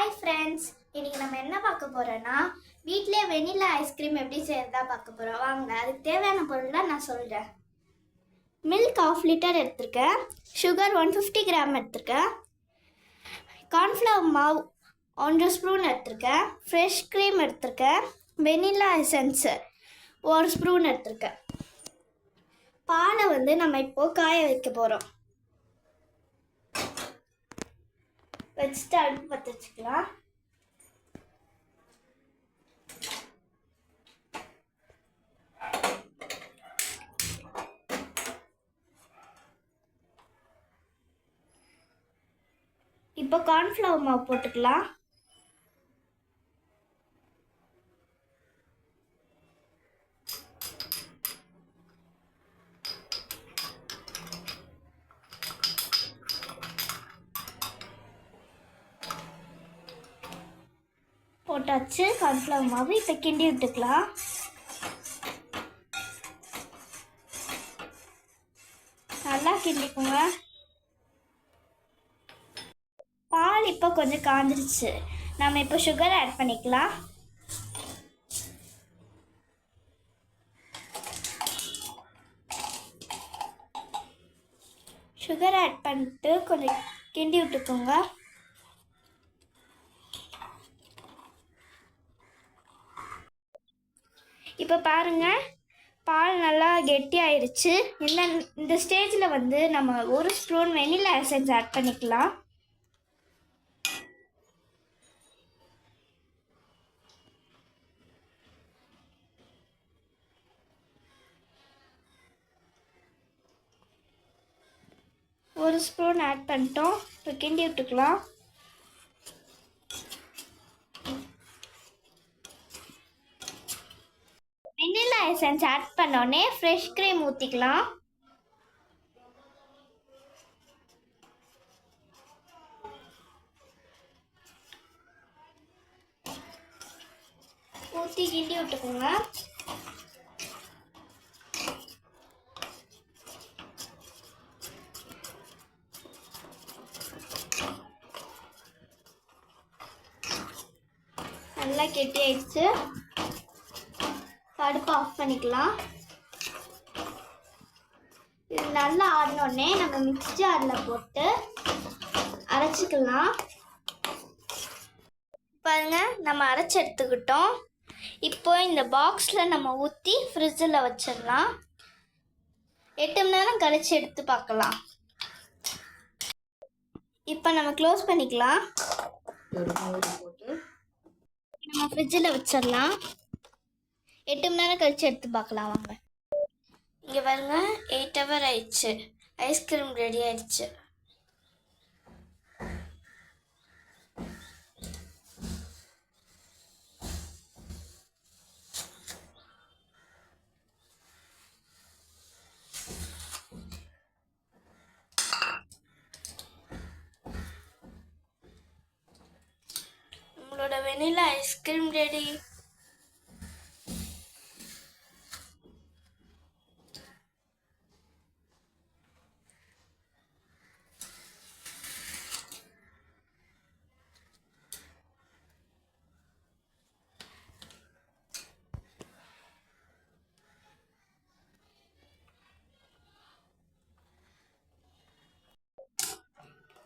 Hi friends, இன்னைக்கு நம்ம என்ன பார்க்க போறோம்னா வீட்டிலே வெனிலா ஐஸ்கிரீம் எப்படி செய்யறதா பார்க்க போறோம். வாங்க, அதுக்கு தேவையான பொருளை நான் சொல்கிறேன். மில்க் 1/2 லிட்டர் எடுத்திருக்கேன், சுகர் 150 கிராம் எடுத்திருக்கேன், கார்ன்ஃப்ளவர் மாவு 1 ஸ்பூன் எடுத்திருக்கேன், ஃப்ரெஷ் க்ரீம் எடுத்திருக்கேன், வெனிலா எசன்ஸு 1 ஸ்பூன் எடுத்திருக்கேன். பாலை நம்ம இப்போது காய வைக்க போகிறோம். வச்சுட்டு அடுப்பு பற்ற வச்சுக்கலாம். இப்போ கார்ன்ஃப்ளவர் மாவு போட்டுக்கலாம். போட்டாச்சு கார்ன்ஃப்ளவர் மாவு. இப்போ கிண்டி விட்டுக்கலாம். நல்லா கிண்டிக்குங்க. பால் இப்போ கொஞ்சம் காஞ்சிருச்சு. நம்ம இப்போ சுகர் ஆட் பண்ணிக்கலாம். சுகர் ஆட் பண்ணிட்டு கொஞ்சம் கிண்டி விட்டுக்கோங்க. இப்போ பாருங்கள், பால் நல்லா கெட்டி ஆயிடுச்சு. இந்த ஸ்டேஜில் நம்ம 1 ஸ்பூன் வெனிலா எசன்ஸ் ஆட் பண்ணிக்கலாம். ஒரு ஸ்பூன் ஆட் பண்ணிட்டோம். இப்போ கிண்டி விட்டுக்கலாம். வெனிலா எசன்ஸ் ஆட் பண்ணோடனே ஃப்ரெஷ் க்ரீம் ஊற்றிக்கலாம். ஊற்றி கிண்டி விட்டுக்கோங்க. நல்லா கெட்டி ஆயிடுச்சு. அடுப்பு ஆஃப் பண்ணிக்கலாம். இது நல்லா ஆடினோடனே நம்ம மிக்ஸி ஜாரில் போட்டு அரைச்சிக்கலாம். பாருங்க, நம்ம அரைச்சி எடுத்துக்கிட்டோம். இப்போ இந்த பாக்ஸில் நம்ம ஊற்றி ஃப்ரிட்ஜில் வச்சிடலாம். 8 மணி நேரம் கழிச்சு எடுத்து பார்க்கலாம். இப்போ நம்ம க்ளோஸ் பண்ணிக்கலாம். நம்ம ஃப்ரிட்ஜில் வச்சிடலாம். 8 மணி நேரம் கழிச்சு எடுத்து பார்க்கலாம். வாங்க, இங்கே பாருங்க, 8 ஹவர் ஆயிடுச்சு. ஐஸ்கிரீம் ரெடி ஆயிடுச்சு. உங்களோட வெனிலா ஐஸ்கிரீம் ரெடி.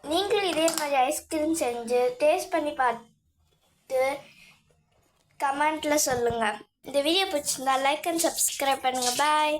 நீங்களும் இதே மாதிரி ஐஸ்கிரீம் செஞ்சு டேஸ்ட் பண்ணி பார்த்து கமெண்ட்டில் சொல்லுங்கள். இந்த வீடியோ பிடிச்சிருந்தா லைக் அண்ட் சப்ஸ்கிரைப் பண்ணுங்கள். பாய்.